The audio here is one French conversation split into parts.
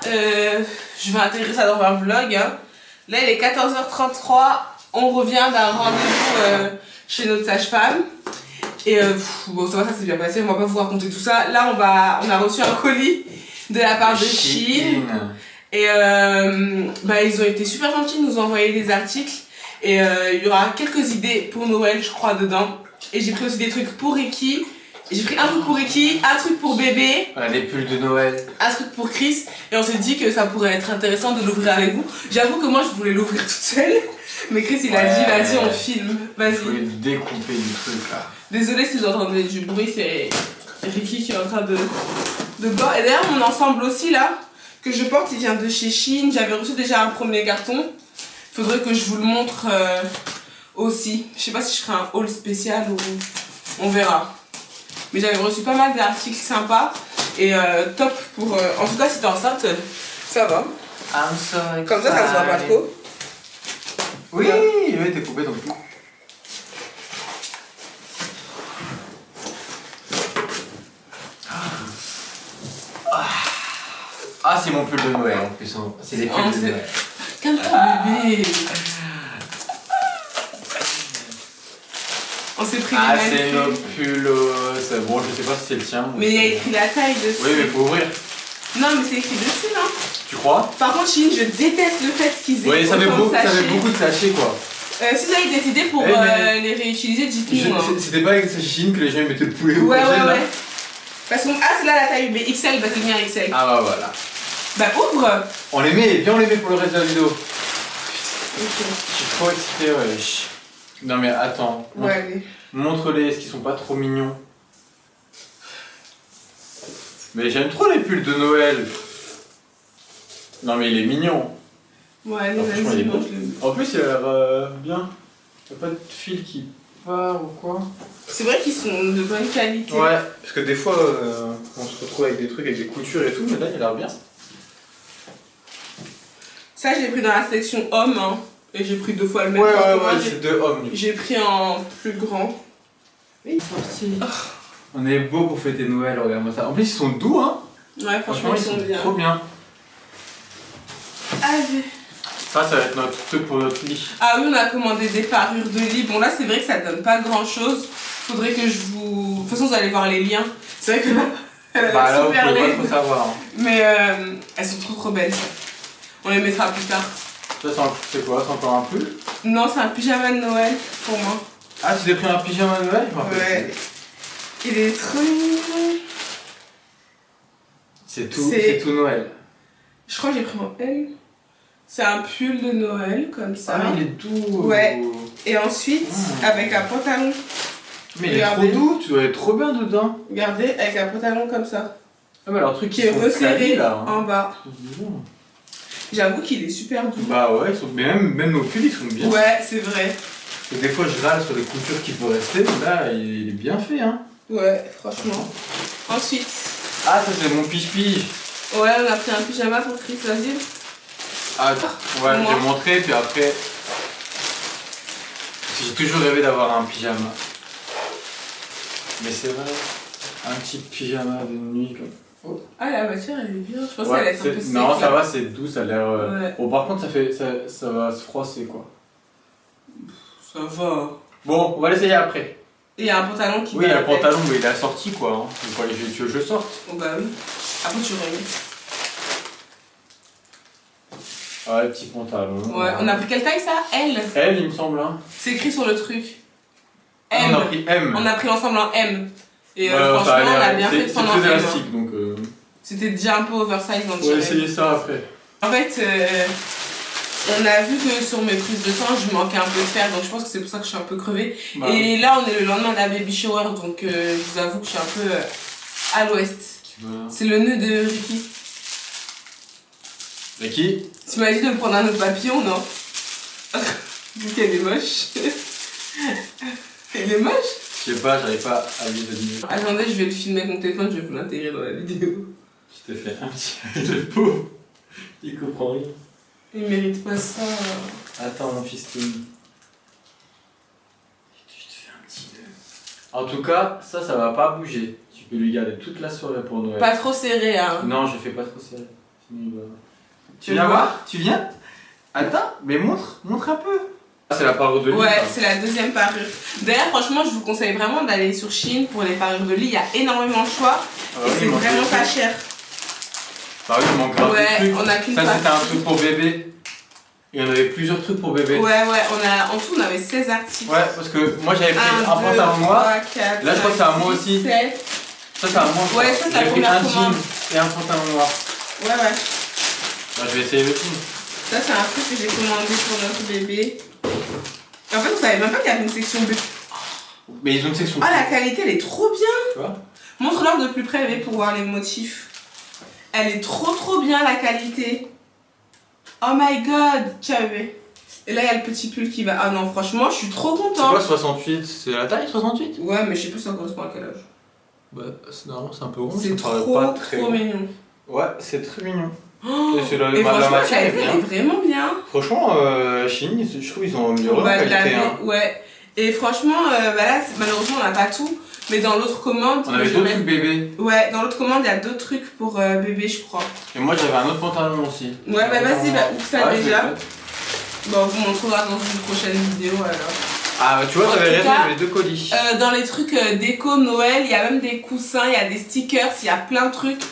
je vais intégrer ça dans un vlog. Hein. Là, il est 14h33. On revient d'un rendez-vous chez notre sage-femme. Et bon, ça va, ça s'est bien passé. On va pas vous raconter tout ça. Là, on a reçu un colis de la part de Shein. Et ils ont été super gentils de nous envoyer des articles. Et il y aura quelques idées pour Noël, je crois, dedans. Et j'ai pris aussi des trucs pour Ricky. J'ai pris un truc pour Ricky, un truc pour bébé. Les pulls de Noël. Un truc pour Chris. Et on s'est dit que ça pourrait être intéressant de l'ouvrir avec vous. J'avoue que moi, je voulais l'ouvrir toute seule. Mais Chris, il a dit, vas-y, on filme. Vas-y. Je voulais découper du truc, là. Désolée si vous entendez du bruit, c'est Ricky qui est en train de boire. Et d'ailleurs, mon ensemble aussi, là, que je porte, il vient de chez Shein. J'avais reçu déjà un premier carton. Faudrait que je vous le montre aussi. Je sais pas si je ferai un haul spécial ou on verra. Mais j'avais reçu pas mal d'articles sympas et top pour... En tout cas, si t'es enceinte, ça va. Comme ça se voit pas trop. Oui, oui, t'es coupé donc. Ah, c'est mon pull de Noël en plus. C'est des pulls de Noël. Calme-toi, bébé. On s'est pris les mêmes pulls. C'est notre pull. Bon, je sais pas si c'est le tien. Mais il y a écrit la taille dessus. Oui, mais faut ouvrir. Non, mais c'est écrit dessus, non? Tu crois? Par contre, Shein, je déteste le fait qu'ils aient. Oui, ça fait beaucoup de sachets, quoi. Si vous avez des idées pour les réutiliser, dites-nous. C'était pas avec Shein que les gens mettaient le poulet au ouais. Parce que c'est là la taille XL, bah c'est bien XL. Ah bah voilà. Bah ouvre. On les met, viens on les met pour le reste de la vidéo. Ok. Je suis trop excité, wesh. Non mais attends. Ouais, montre-les, est-ce qu'ils sont pas trop mignons? Mais j'aime trop les pulls de Noël. Non mais il est mignon. Ouais, allez, vas-y, mange le. En plus il a l'air bien. Il n'y a pas de fil qui part ou quoi? C'est vrai qu'ils sont de bonne qualité. Ouais, parce que des fois on se retrouve avec des trucs avec des coutures et tout, mais là il a l'air bien. Ça j'ai pris dans la section homme, hein. Et j'ai pris 2 fois le même. Ouais, c'est 2 hommes. J'ai pris en plus grand. Oui, sorti. On est beau pour fêter Noël, regarde-moi ça. En plus ils sont doux, hein. Ouais, franchement ils sont bien. Trop bien. Allez. Ça va être notre truc pour notre lit. Ah oui, on a commandé des parures de lit. Bon là c'est vrai que ça donne pas grand chose. Faudrait que je vous... De toute façon vous allez voir les liens. C'est vrai que là, là vous pouvez pas trop savoir. Hein. Mais elles sont trop belles. On les mettra plus tard. Ça c'est quoi? C'est encore un pull? Non, c'est un pyjama de Noël pour moi. Ah, tu t'es pris un pyjama de Noël? Ouais. Il est trop mignon. C'est tout Noël. Je crois que j'ai pris en L. C'est un pull de Noël comme ça. Ah, il est doux. Ouais. Et ensuite, avec un pantalon. Mais il est trop doux, tu dois être trop bien dedans. Regardez, avec un pantalon comme ça. Ah, mais alors, truc qui est resserré là, hein. En bas. J'avoue qu'il est super doux. Bah ouais, mais même nos pulls ils sont bien. Ouais, c'est vrai. Parce que des fois je râle sur les coutures qui peuvent rester, mais là il est bien fait, hein. Ouais, franchement. Ensuite. Ah, ça c'est mon pige-pige. Ouais, on a pris un pyjama pour Chris, vas-y. Ah, ouais, j'ai montré, puis après. J'ai toujours rêvé d'avoir un pyjama. Mais c'est vrai, un petit pyjama de nuit comme. Oh. Ah, la matière elle est bien, je pense qu'elle est un peu sec. Non, ça va, c'est doux, ça a l'air. Ouais. Bon, par contre, ça va se froisser quoi. Ça va. Bon, on va l'essayer après. Et il y a un pantalon qui. Oui, il y a un pantalon, mais il est assorti quoi. Hein. Tu veux que je sorte? Oh bah oui. Après, tu remets. Ouais, petit pantalon. Ouais, on a pris quelle taille ça? L. L, il me semble. Hein. C'est écrit sur le truc. M. Ah, on a pris M. On a pris l'ensemble en M. Et franchement, on a bien fait de prendre en M. C'est très élastique donc. C'était déjà un peu oversize dans le On va essayer ça après. En fait, on a vu que sur mes prises de sang, je manquais un peu de fer, donc je pense que c'est pour ça que je suis un peu crevée. Bah, et là, on est le lendemain de la baby shower, donc je vous avoue que je suis un peu à l'ouest. C'est le nœud de Ricky. Ricky? Tu m'as dit de prendre un autre papillon, non? Vu qu'elle est moche. Elle est moche? Je sais pas, j'arrive pas à l'imaginer. Attendez, je vais le filmer avec mon téléphone, je vais vous l'intégrer dans la vidéo. Je t'ai fait un petit de pauvre. Il comprend rien. Il mérite pas ça. Attends, mon fistoun. Je te fais un petit nœud. En tout cas, ça va pas bouger. Tu peux lui garder toute la soirée pour Noël. Pas trop serré, hein. Non, je fais pas trop serré. Tu viens voir? Tu viens? Attends, mais montre un peu. Ah, c'est la parure de lit. Ouais, c'est la deuxième parure. D'ailleurs, franchement, je vous conseille vraiment d'aller sur Shein pour les parures de lit. Il y a énormément de choix et c'est vraiment pas cher. Bah oui, il manque grave ouais, de trucs. On a qu'une ça, c'était un truc pour bébé. Et on avait plusieurs trucs pour bébé. Ouais, en tout, on avait 16 articles. Ouais, parce que moi, j'avais pris un pantalon noir. Là, je crois que c'est à moi aussi. 7. Ça, c'est à moi. Ouais, ça, c'est la première commande. Un jean et un pantalon noir. Ouais. Bah, je vais essayer le jean. Ça, c'est un truc que j'ai commandé pour notre bébé. Et en fait, on savait même pas qu'il y avait une section bébé. Mais ils ont une section. Ah, la qualité, elle est trop bien. Tu vois? Montre-leur de plus près, bébé, pour voir les motifs. Elle est trop bien, la qualité. Oh my god, tiens, bébé. Et là, il y a le petit pull qui va. Ah non, franchement, je suis trop contente. C'est quoi 68? C'est la taille 68? Ouais, mais je sais pas si ça correspond à quel âge. Bah, normalement, c'est un peu rond. C'est trop mignon. Ouais, c'est très mignon. Oh, et franchement, la qualité, elle est vraiment bien. Franchement, Shein, je trouve qu'ils ont amélioré la qualité. Hein. Ouais. Et franchement, bah là, malheureusement, on n'a pas tout. Mais dans l'autre commande. On avait d'autres trucs bébé. Ouais, dans l'autre commande, il y a d'autres trucs pour bébé, je crois. Et moi, j'avais un autre pantalon aussi. Ouais, bah vas-y, ouvre ça déjà. Bon, on vous montrera dans une prochaine vidéo alors. Ah, tu vois, j'avais raison, il y avait 2 colis. Dans les trucs déco Noël, il y a même des coussins, il y a des stickers, il y a plein de trucs.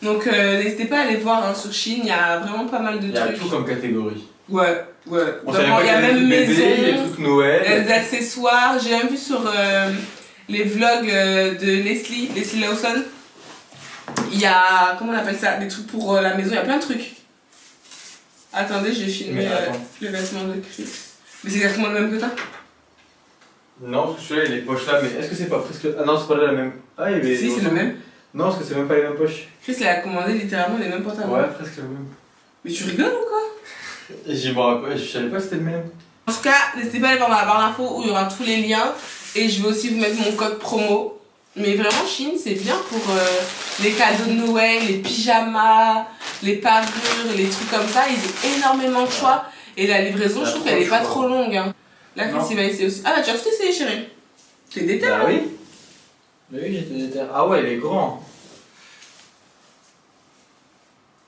Donc n'hésitez pas à aller voir hein, sur Shein, il y a vraiment pas mal de trucs. Il y a tout comme catégorie. Ouais. Il y a même maison, les trucs Noël. les accessoires. J'ai même vu sur les vlogs de Leslie Lawson. Il y a, comment on appelle ça, des trucs pour la maison, il y a plein de trucs. Attendez, j'ai filmé les vêtements de Chris. Mais c'est exactement le même que toi? Non, parce que celui-là il est poche là, mais est-ce que c'est pas presque. Ah non, c'est pas la même. Ah, il est. Si, c'est le même. Non, parce que c'est même pas les mêmes poches. Chris, il a commandé littéralement les mêmes pantalons. Ouais, presque le même. Mais tu rigoles ou quoi? Je savais pas que c'était le même. En tout cas, n'hésitez pas à aller voir dans la barre d'infos où il y aura tous les liens. Et je vais aussi vous mettre mon code promo. Mais vraiment, Shein, c'est bien pour les cadeaux de Noël, les pyjamas, les parures, les trucs comme ça. Ils ont énormément de choix. Et la livraison, je trouve qu'elle est pas trop longue. Hein. Là, Chris, il va essayer aussi. Ah, bah, tu as tout essayé, chérie. T'es déter. Bah oui. Mais oui, j'étais déter. Ah ouais, il est grand.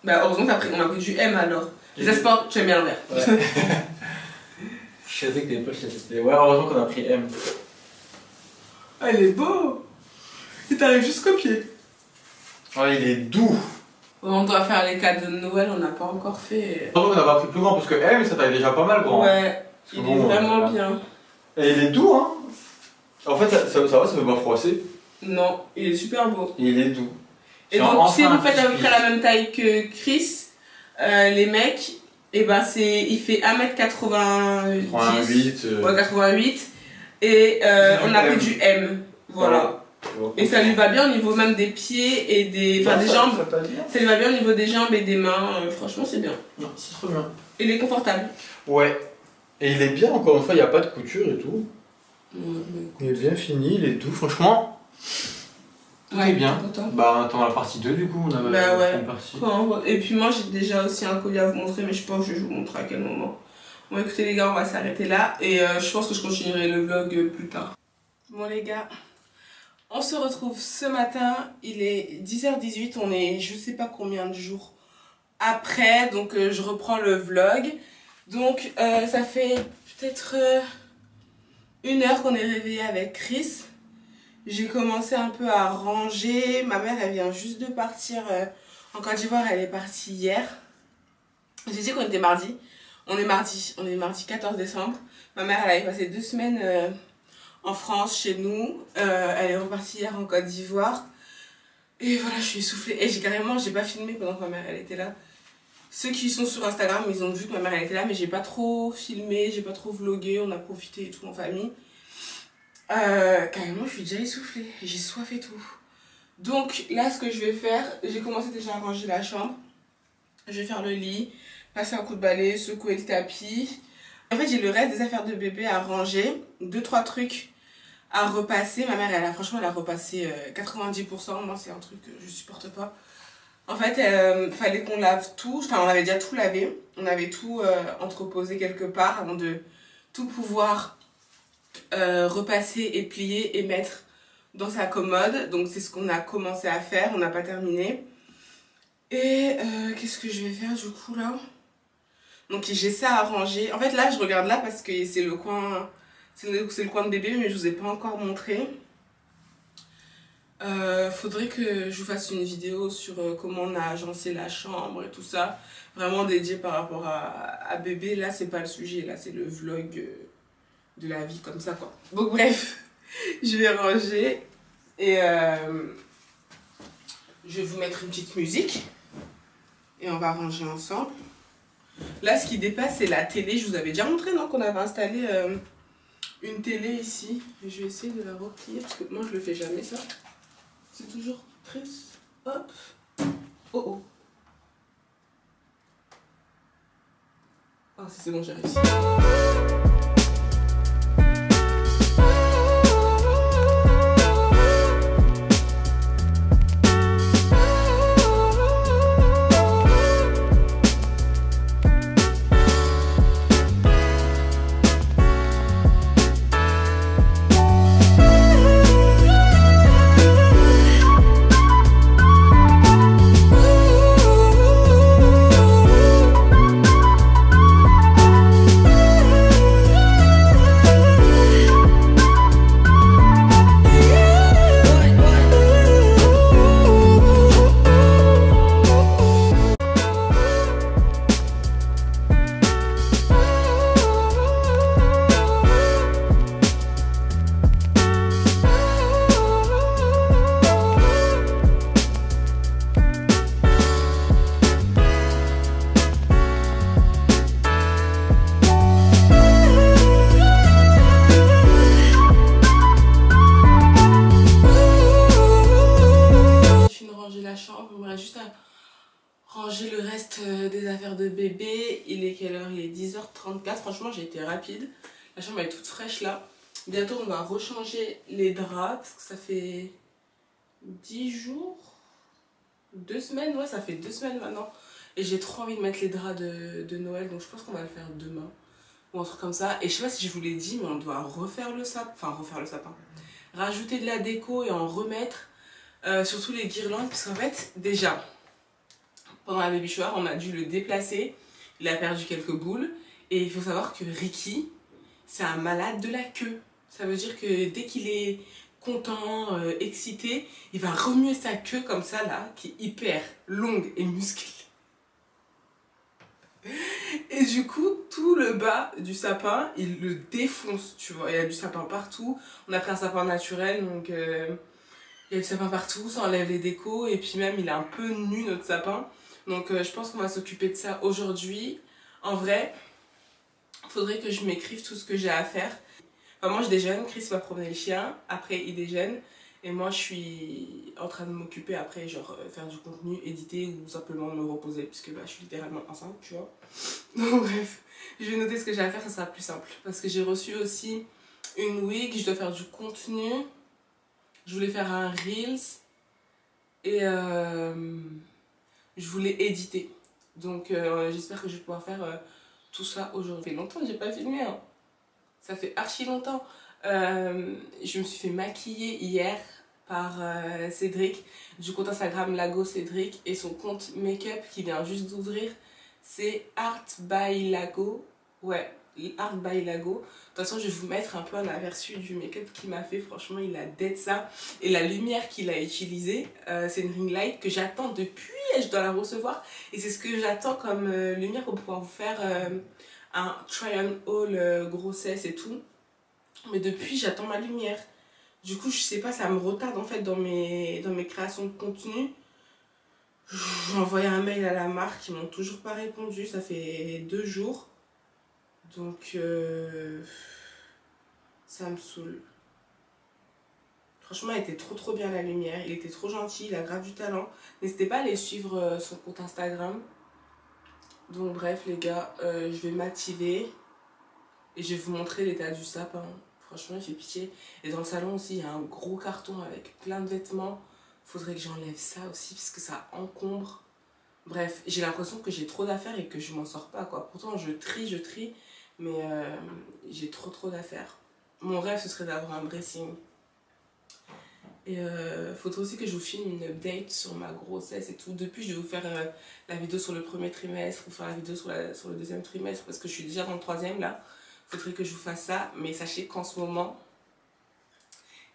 Bah, heureusement, on a pris du M alors. Les asports, tu aimes bien le vert. Ouais. Je savais que les poches c'était. Ouais, heureusement qu'on a pris M. Ah, il est beau. Il t'arrive jusqu'au pied. Ah, il est doux. On doit faire les cadeaux de Noël, on n'a pas encore fait. On n'a pas pris plus grand parce que M, ça taille déjà pas mal grand. Ouais, il est vraiment bien. Et il est doux, hein. En fait, ça va, ça fait pas froisser. Non, il est super beau. Il est doux. Et donc, si vous faites à peu près la même taille que Chris, les mecs, et ben il fait 1m90. 88. Ouais, 88. Et on a pris du M. Voilà. Et ça lui va bien au niveau même des pieds et des jambes. Ça lui va bien au niveau des jambes et des mains. Franchement, c'est bien. Non, c'est trop bien. Il est confortable. Ouais. Et il est bien, encore une fois, il n'y a pas de couture et tout. Ouais, il est bien fini, il est doux, franchement. Tout est bien. Bah, dans la partie 2, du coup, on a une partie. Et puis, moi, j'ai déjà aussi un collier à vous montrer, mais je pense que je vais vous montrer à quel moment. Bon, écoutez, les gars, on va s'arrêter là. Et je pense que je continuerai le vlog plus tard. Bon, les gars. On se retrouve ce matin, il est 10h18, on est je sais pas combien de jours après, donc je reprends le vlog. Donc ça fait peut-être 1 heure qu'on est réveillé avec Chris. J'ai commencé un peu à ranger, ma mère elle vient juste de partir en Côte d'Ivoire, elle est partie hier. J'ai dit qu'on était mardi, on est mardi 14 décembre. Ma mère elle avait passé 2 semaines... en France, chez nous. Elle est repartie hier en Côte d'Ivoire. Et voilà, je suis essoufflée. Et j'ai pas filmé pendant que ma mère elle était là. Ceux qui sont sur Instagram, ils ont vu que ma mère elle était là, mais j'ai pas trop filmé, j'ai pas trop vlogué, on a profité et tout en famille. Carrément, je suis déjà essoufflée. J'ai soif et tout. Donc là, ce que je vais faire, j'ai commencé déjà à ranger la chambre. Je vais faire le lit, passer un coup de balai, secouer le tapis. En fait, j'ai le reste des affaires de bébé à ranger. 2-3 trucs à repasser. Ma mère, franchement, elle a repassé 90%. Moi, c'est un truc que je supporte pas. En fait, fallait qu'on lave tout. Enfin, on avait déjà tout lavé. On avait tout entreposé quelque part avant de tout pouvoir repasser et plier et mettre dans sa commode. Donc, c'est ce qu'on a commencé à faire. On n'a pas terminé. Et qu'est-ce que je vais faire du coup là? Donc j'ai ça à ranger. En fait là je regarde là parce que c'est le coin, c'est le coin de bébé, mais je vous ai pas encore montré. Faudrait que je vous fasse une vidéo sur comment on a agencé la chambre et tout ça. Vraiment dédié par rapport à bébé. Là c'est pas le sujet, là c'est le vlog de la vie comme ça quoi. Donc bref, je vais ranger et je vais vous mettre une petite musique. Et on va ranger ensemble. Là ce qui dépasse c'est la télé. Je vous avais déjà montré non qu'on avait installé une télé ici. Je vais essayer de la replier parce que moi je le fais jamais ça. C'est toujours triste. Hop. Oh oh. Ah c'est bon, j'ai réussi. Ranger le reste des affaires de bébé. Il est quelle heure? Il est 10h34. Franchement, j'ai été rapide. La chambre est toute fraîche là. Bientôt, on va rechanger les draps parce que ça fait 10 jours, 2 semaines. Ouais, ça fait 2 semaines maintenant. Et j'ai trop envie de mettre les draps de Noël. Donc, je pense qu'on va le faire demain ou un truc comme ça. Et je sais pas si je vous l'ai dit, mais on doit refaire le sapin. Enfin, refaire le sapin. Rajouter de la déco et en remettre. Surtout les guirlandes. Parce qu'en fait, déjà, pendant la baby shower, on a dû le déplacer. Il a perdu quelques boules. Et il faut savoir que Ricky, c'est un malade de la queue. Ça veut dire que dès qu'il est content, excité, il va remuer sa queue comme ça là, qui est hyper longue et musclée. Et du coup, tout le bas du sapin, il le défonce, tu vois. Il y a du sapin partout. On a pris un sapin naturel, donc il y a du sapin partout, ça enlève les décos. Et puis même, il est un peu nu, notre sapin. Donc je pense qu'on va s'occuper de ça aujourd'hui. En vrai, il faudrait que je m'écrive tout ce que j'ai à faire. Enfin, moi je déjeune, Chris va promener le chien, après il déjeune. Et moi je suis en train de m'occuper après, genre faire du contenu, éditer ou simplement me reposer. Puisque bah, je suis littéralement enceinte, tu vois. Donc bref, je vais noter ce que j'ai à faire, ça sera plus simple. Parce que j'ai reçu aussi une wig, je dois faire du contenu. Je voulais faire un Reels. Et je voulais éditer. Donc j'espère que je vais pouvoir faire tout ça aujourd'hui. Ça fait longtemps que j'ai pas filmé. Hein. Ça fait archi longtemps. Je me suis fait maquiller hier par Cédric du compte Instagram Lago Cédric et son compte make-up qui vient juste d'ouvrir. C'est Art by Lago. Ouais, Art by Lago. De toute façon, je vais vous mettre un peu un aperçu du make-up qu'il m'a fait. Franchement, il a dead ça. Et la lumière qu'il a utilisée, c'est une ring light que j'attends depuis et je dois la recevoir. Et c'est ce que j'attends comme lumière pour pouvoir vous faire un try on haul grossesse et tout. Mais depuis, j'attends ma lumière. Du coup, je sais pas, ça me retarde en fait dans mes créations de contenu. J'ai envoyé un mail à la marque, ils m'ont toujours pas répondu. Ça fait 2 jours. Donc, ça me saoule. Franchement, elle était trop bien la lumière. Il était trop gentil, il a grave du talent. N'hésitez pas à aller suivre son compte Instagram. Donc bref les gars, je vais m'activer. Et je vais vous montrer l'état du sapin. Franchement, il fait pitié. Et dans le salon aussi, il y a un gros carton avec plein de vêtements. Faudrait que j'enlève ça aussi parce que ça encombre. Bref, j'ai l'impression que j'ai trop d'affaires et que je m'en sors pas quoi. Pourtant, je trie. Mais j'ai trop d'affaires. Mon rêve, ce serait d'avoir un dressing. Et faudrait aussi que je vous filme une update sur ma grossesse et tout. Depuis, je vais vous faire la vidéo sur le premier trimestre ou faire la vidéo sur le deuxième trimestre parce que je suis déjà dans le troisième là. Faudrait que je vous fasse ça. Mais sachez qu'en ce moment,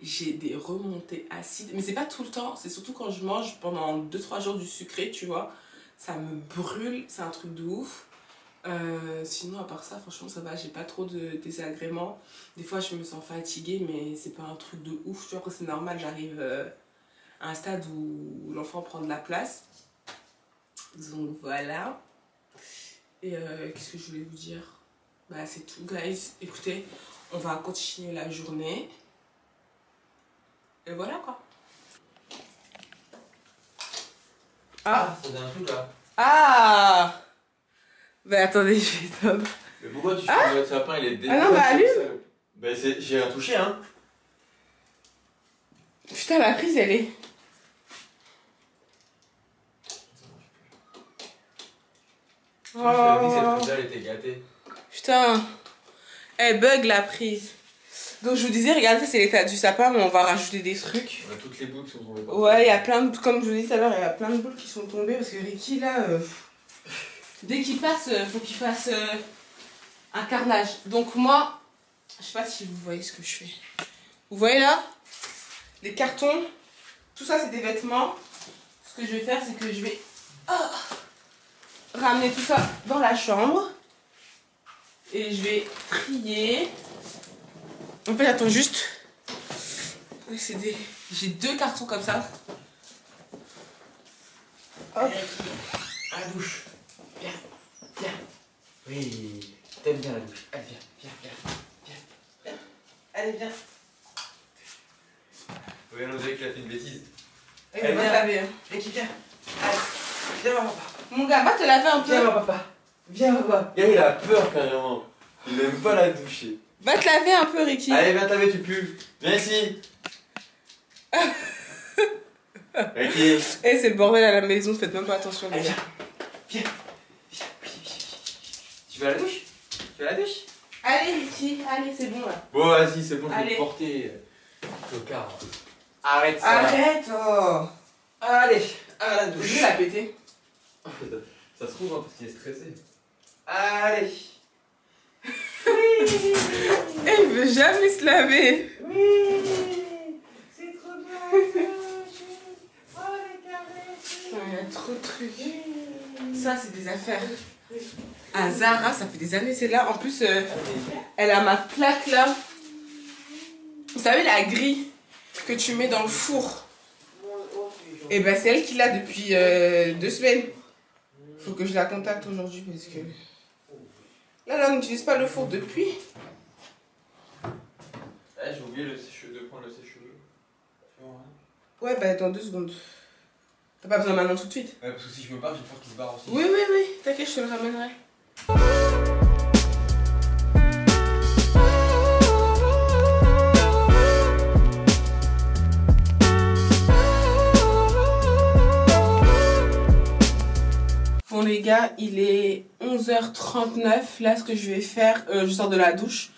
j'ai des remontées acides. Mais c'est pas tout le temps, c'est surtout quand je mange pendant 2-3 jours du sucré, tu vois. Ça me brûle, c'est un truc de ouf. Sinon, à part ça, franchement, ça va, j'ai pas trop de désagréments. Des fois, je me sens fatiguée, mais c'est pas un truc de ouf. Tu vois, après, c'est normal, j'arrive à un stade où l'enfant prend de la place. Donc voilà. Et qu'est-ce que je voulais vous dire? Bah, c'est tout, guys. Écoutez, on va continuer la journée. Et voilà, quoi. Ah, ça donne un truc là. Ah! Bah attendez, je vais top. Mais pourquoi tu fais le sapin, il est déjà. Ah non, bah allume! Bah j'ai rien touché, hein. Putain, la prise, elle est. Tu m'as dit que cette prise-là, elle était gâtée. Putain, elle bug la prise. Donc je vous disais, regardez, c'est l'état du sapin, mais on va rajouter des trucs. On a toutes les boules qui sont tombées. Ouais, il y a plein de, comme je vous disais tout à l'heure, il y a plein de boules qui sont tombées parce que Ricky là, dès qu'il passe, faut qu'il fasse un carnage. Donc moi, je sais pas si vous voyez ce que je fais. Vous voyez là, les cartons, tout ça c'est des vêtements. Ce que je vais faire, c'est que je vais ramener tout ça dans la chambre et je vais trier. En fait, j'attends juste. Oui, c'est des. J'ai 2 cartons comme ça. Hop. À la douche. Viens, viens. Oui, t'aimes bien la douche. Allez, viens, viens, viens, viens, viens. Allez, viens. Oui, on dirait qu'il a fait une bêtise. Elle va se laver. Viens, viens. Allez, viens, voir papa. Mon gars, va te laver un peu. Viens, voir papa. Viens, papa. Il a peur carrément. Il n'aime pas la douche. Va te laver un peu, Ricky. Allez, viens te laver, tu pues. Viens ici. Ricky. Eh, c'est le bordel à la maison, faites même pas attention, les gars. Viens. Viens. Tu vas à la douche? Tu vas à la douche? Allez, Ricky, allez, c'est bon là. Bon, vas-y, c'est bon, je vais Allez. te porter. Tocard. Arrête ça. Arrête, oh. Allez, à la Je douche. vais la péter. Ça se trouve, hein, parce qu'il est stressé. Allez. Eh, il veut jamais se laver. Oui. C'est trop bien. Oh, les caresses. Il y a trop de trucs. Ça, c'est des affaires. À Zara, ça fait des années, c'est là. En plus, elle a ma plaque là. Vous savez, la grille que tu mets dans le four. Et ben, c'est elle qui l'a depuis 2 semaines. Faut que je la contacte aujourd'hui parce que. Là, on n'utilise pas le four depuis. J'ai oublié de prendre le sèche-cheveux. Ouais, bah, dans 2 secondes. T'as pas besoin maintenant tout de suite. Ouais, parce que si je me barre, j'ai peur qu'il se barre aussi. Oui, t'inquiète, je te le ramènerai. Bon les gars, il est 11h39. Là, ce que je vais faire, je sors de la douche.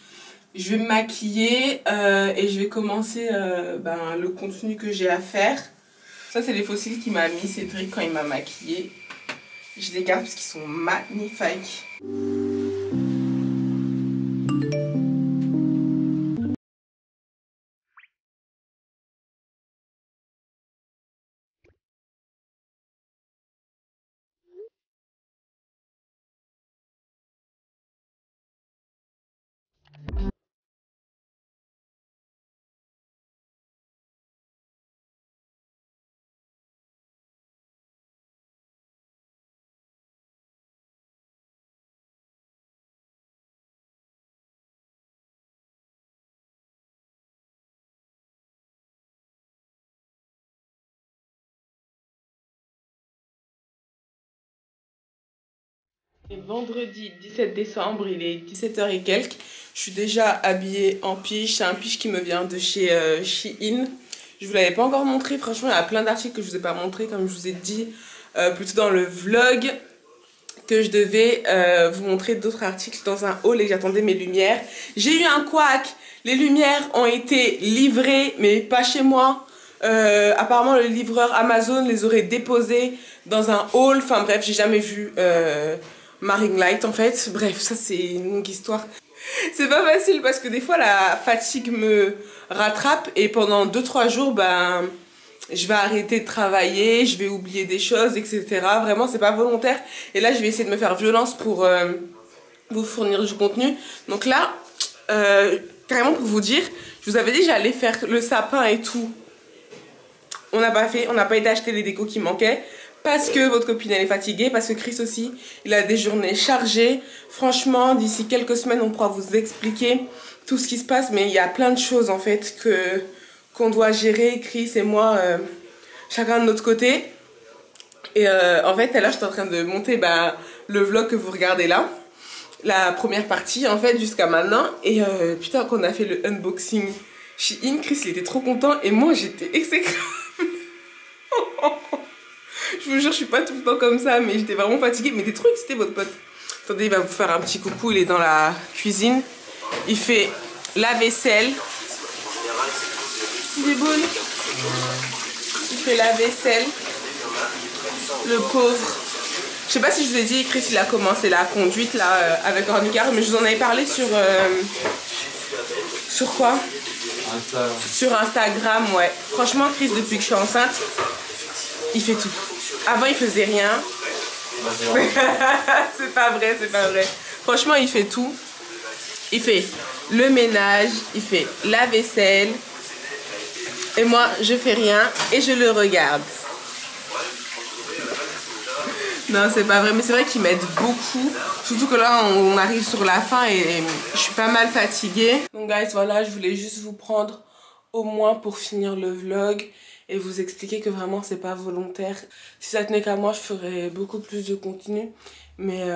Je vais me maquiller et je vais commencer le contenu que j'ai à faire. Ça, c'est les fossiles qu'il m'a mis Cédric quand il m'a maquillée. Je les garde parce qu'ils sont magnifiques. Et vendredi 17 décembre, il est 17h et quelques. Je suis déjà habillée en pige. C'est un pige qui me vient de chez Shein. Je vous l'avais pas encore montré. Franchement, il y a plein d'articles que je vous ai pas montré, comme je vous ai dit plutôt dans le vlog, que je devais vous montrer d'autres articles dans un haul et que j'attendais mes lumières. J'ai eu un couac. Les lumières ont été livrées, mais pas chez moi. Apparemment le livreur Amazon les aurait déposés dans un hall. Enfin bref, j'ai jamais vu ma ring light en fait. Bref, ça c'est une longue histoire. C'est pas facile parce que des fois la fatigue me rattrape et pendant 2-3 jours, ben, je vais arrêter de travailler, je vais oublier des choses, etc. Vraiment, c'est pas volontaire. Et là, je vais essayer de me faire violence pour vous fournir du contenu. Donc là, carrément pour vous dire, je vous avais dit j'allais faire le sapin et tout. On n'a pas fait, on n'a pas été acheter les décos qui manquaient. Parce que votre copine elle est fatiguée, parce que Chris aussi, il a des journées chargées. Franchement, d'ici quelques semaines, on pourra vous expliquer tout ce qui se passe. Mais il y a plein de choses en fait qu'on doit gérer, Chris et moi, chacun de notre côté. Et en fait, là, j'étais en train de monter le vlog que vous regardez là. La première partie en fait jusqu'à maintenant. Et putain, quand on a fait le unboxing Shein, Chris il était trop content et moi j'étais exécrable. Je vous jure, je suis pas tout le temps comme ça, mais j'étais vraiment fatiguée. Mais t'es trop excité, votre pote. Attendez, il va vous faire un petit coucou. Il est dans la cuisine. Il fait la vaisselle. Il est bon. Il fait la vaisselle. Le pauvre. Je sais pas si je vous ai dit, Chris, il a commencé la conduite là avec Ornicar, mais je vous en avais parlé sur quoi? Sur Instagram, ouais. Franchement, Chris, depuis que je suis enceinte, il fait tout. Avant, il faisait rien. C'est pas vrai, c'est pas vrai. Franchement, il fait tout. Il fait le ménage, il fait la vaisselle. Et moi, je fais rien et je le regarde. Non, c'est pas vrai, mais c'est vrai qu'il m'aide beaucoup. Surtout que là, on arrive sur la fin et je suis pas mal fatiguée. Donc, guys, voilà, je voulais juste vous prendre au moins pour finir le vlog et vous expliquer que vraiment, c'est pas volontaire. Si ça tenait qu'à moi, je ferais beaucoup plus de contenu. Mais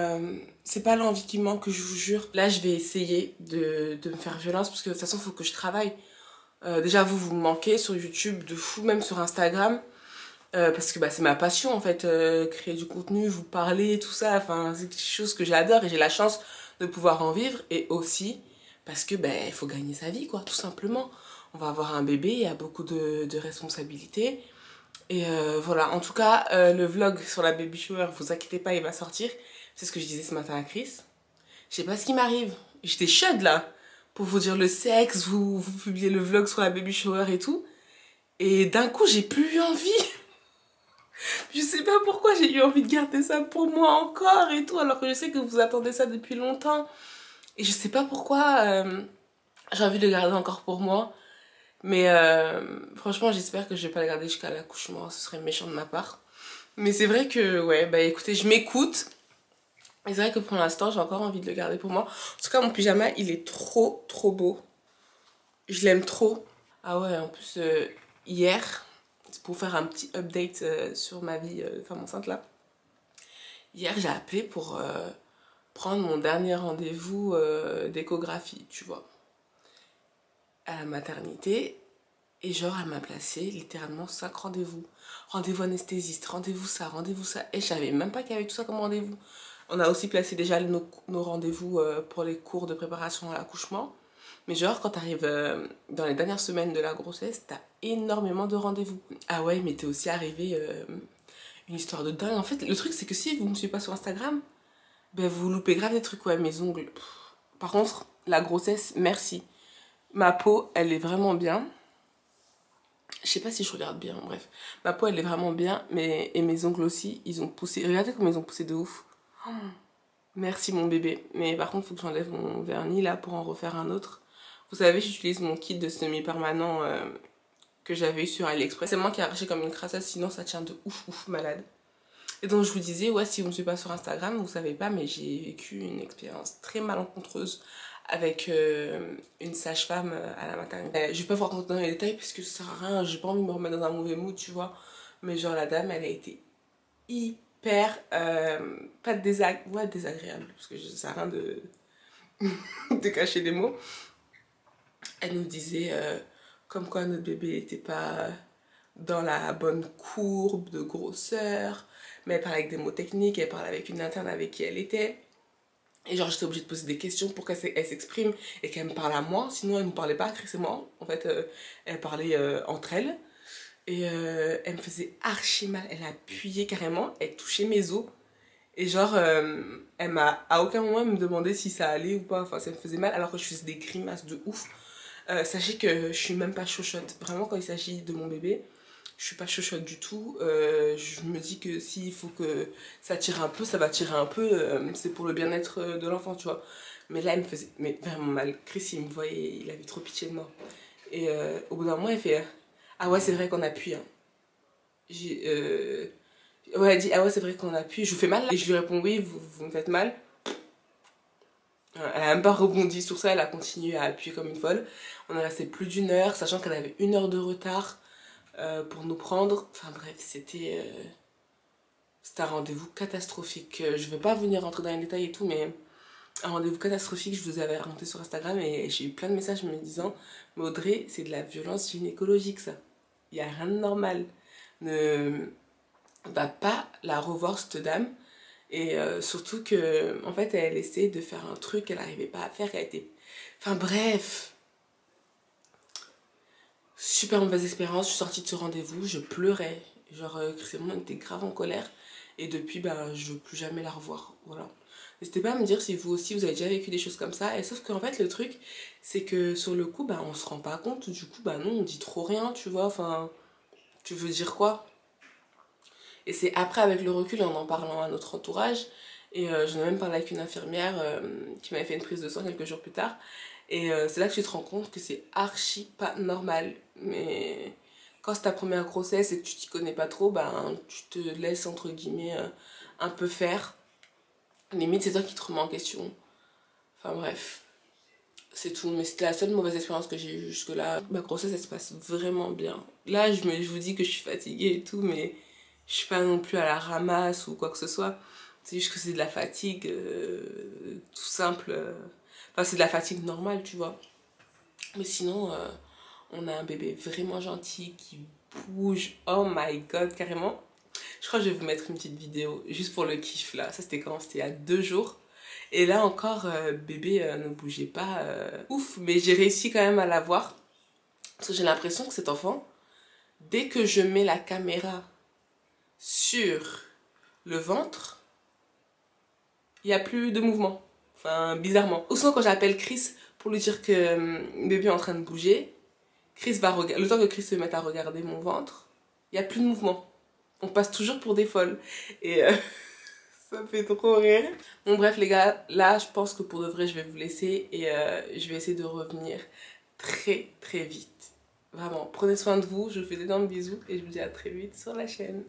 c'est pas l'envie qui manque, je vous jure. Là, je vais essayer de me faire violence parce que de toute façon, il faut que je travaille. Déjà, vous me manquez sur YouTube de fou, même sur Instagram. Parce que c'est ma passion en fait, créer du contenu, vous parler, tout ça, enfin c'est quelque chose que j'adore et j'ai la chance de pouvoir en vivre. Et aussi parce que il faut gagner sa vie quoi, tout simplement. On va avoir un bébé, il y a beaucoup de responsabilités. Et voilà, en tout cas le vlog sur la baby shower, vous inquiétez pas, il va sortir. C'est ce que je disais ce matin à Chris. Je sais pas ce qui m'arrive, j'étais chaude là pour vous dire le sexe, vous publiez le vlog sur la baby shower et tout. Et d'un coup j'ai plus eu envie. Je sais pas pourquoi j'ai eu envie de garder ça pour moi encore et tout, alors que je sais que vous attendez ça depuis longtemps. Et je sais pas pourquoi j'ai envie de le garder encore pour moi. Mais franchement, j'espère que je vais pas le garder jusqu'à l'accouchement, ce serait méchant de ma part. Mais c'est vrai que, ouais, écoutez, je m'écoute. Et c'est vrai que pour l'instant, j'ai encore envie de le garder pour moi. En tout cas, mon pyjama, il est trop, trop beau. Je l'aime trop. Ah ouais, en plus, hier... pour faire un petit update sur ma vie de femme enceinte là. Hier j'ai appelé pour prendre mon dernier rendez-vous d'échographie, tu vois, à la maternité. Et genre elle m'a placé littéralement 5 rendez-vous. Rendez-vous anesthésiste, rendez-vous ça. Et je savais même pas qu'il y avait tout ça comme rendez-vous. On a aussi placé déjà nos rendez-vous pour les cours de préparation à l'accouchement. Mais genre, quand t'arrives dans les dernières semaines de la grossesse, t'as énormément de rendez-vous. Ah ouais, mais t'es aussi arrivé une histoire de dingue. En fait, le truc, c'est que si vous me suivez pas sur Instagram, vous loupez grave des trucs. Ouais, mes ongles. Par contre, la grossesse, merci. Ma peau, elle est vraiment bien. Je sais pas si je regarde bien, bref. Ma peau, elle est vraiment bien, et mes ongles aussi, ils ont poussé. Regardez comme ils ont poussé de ouf. Oh, merci mon bébé. Mais par contre, il faut que j'enlève mon vernis là pour en refaire un autre. Vous savez, j'utilise mon kit de semi-permanent que j'avais eu sur AliExpress. C'est moi qui ai arraché comme une crassasse, sinon ça tient de ouf malade. Et donc je vous disais, ouais, si vous ne me suivez pas sur Instagram, vous savez pas, mais j'ai vécu une expérience très malencontreuse avec une sage-femme à la maternité. Je vais pas vous raconter dans les détails parce que ça sert à rien, j'ai pas envie de me remettre dans un mauvais mood, tu vois. Mais genre la dame, elle a été hyper, pas désagréable, parce que ça sert à rien de cacher les mots. Elle nous disait comme quoi notre bébé n'était pas dans la bonne courbe de grosseur, mais elle parlait avec des mots techniques, elle parlait avec une interne avec qui elle était. Et genre j'étais obligée de poser des questions pour qu'elle s'exprime et qu'elle me parle à moi, sinon elle ne nous parlait pas à Chris et moi. En fait, elle parlait entre elles. Et elle me faisait archi mal. Elle a appuyé carrément, elle touchait mes os. Et genre, elle m'a à aucun moment me demandé si ça allait ou pas. Enfin, ça me faisait mal alors que je faisais des grimaces de ouf. Sachez que je suis même pas chochotte. Vraiment, quand il s'agit de mon bébé, je suis pas chochotte du tout. Je me dis que s'il faut que ça tire un peu, ça va tirer un peu. C'est pour le bien-être de l'enfant, tu vois. Mais là, elle me faisait mais vraiment mal. Chris, il me voyait, il avait trop pitié de moi. Et au bout d'un moment, elle fait ah ouais, c'est vrai qu'on appuie. Hein. Ouais, elle dit ah ouais, c'est vrai qu'on appuie. Je vous fais mal là. Et je lui réponds oui, vous me faites mal. Elle a même pas rebondi sur ça, elle a continué à appuyer comme une folle. On est resté plus d'1 heure, sachant qu'elle avait 1 heure de retard pour nous prendre. Enfin bref, c'était un rendez-vous catastrophique. Je veux pas venir rentrer dans les détails et tout, mais un rendez-vous catastrophique, je vous avais raconté sur Instagram et j'ai eu plein de messages me disant « Mais Audrey, c'est de la violence gynécologique ça. Il n'y a rien de normal. Ne va pas la revoir cette dame. » Et surtout que, en fait, elle essayait de faire un truc qu'elle n'arrivait pas à faire, qu'elle était... Enfin bref, super mauvaise expérience, je suis sortie de ce rendez-vous, je pleurais. Genre, Chris et moi, on était grave en colère. Et depuis, ben, je veux plus jamais la revoir, voilà. N'hésitez pas à me dire si vous aussi, vous avez déjà vécu des choses comme ça. Et sauf qu'en fait, le truc, c'est que sur le coup, ben, on se rend pas compte. Du coup, ben non, on dit trop rien, tu vois. Enfin, tu veux dire quoi? Et c'est après, avec le recul, en parlant à notre entourage, et j'en ai même parlé avec une infirmière qui m'avait fait une prise de sang quelques jours plus tard. Et c'est là que tu te rends compte que c'est archi pas normal. Mais quand c'est ta première grossesse et que tu t'y connais pas trop, ben tu te laisses entre guillemets un peu faire. Limite, c'est toi qui te remets en question. Enfin bref, c'est tout. Mais c'était la seule mauvaise expérience que j'ai eue jusque-là. Ma grossesse, elle se passe vraiment bien. Là, je vous dis que je suis fatiguée et tout, mais je suis pas non plus à la ramasse ou quoi que ce soit. C'est juste que c'est de la fatigue tout simple. Enfin, c'est de la fatigue normale, tu vois. Mais sinon, on a un bébé vraiment gentil qui bouge. Oh my god, carrément. Je crois que je vais vous mettre une petite vidéo juste pour le kiff là. Ça, c'était quand? C'était il y a 2 jours. Et là encore, bébé ne bougeait pas ouf. Mais j'ai réussi quand même à la voir. Parce que j'ai l'impression que cet enfant, dès que je mets la caméra sur le ventre, il n'y a plus de mouvement. Enfin, bizarrement. Ou sinon, quand j'appelle Chris pour lui dire que bébé est en train de bouger, Chris va regarder. Le temps que Chris se mette à regarder mon ventre, il n'y a plus de mouvement. On passe toujours pour des folles. Et ça me fait trop rire. Bon, bref, les gars, là, je pense que pour de vrai, je vais vous laisser et je vais essayer de revenir très, très vite. Vraiment, prenez soin de vous. Je vous fais d'énormes bisous et je vous dis à très vite sur la chaîne.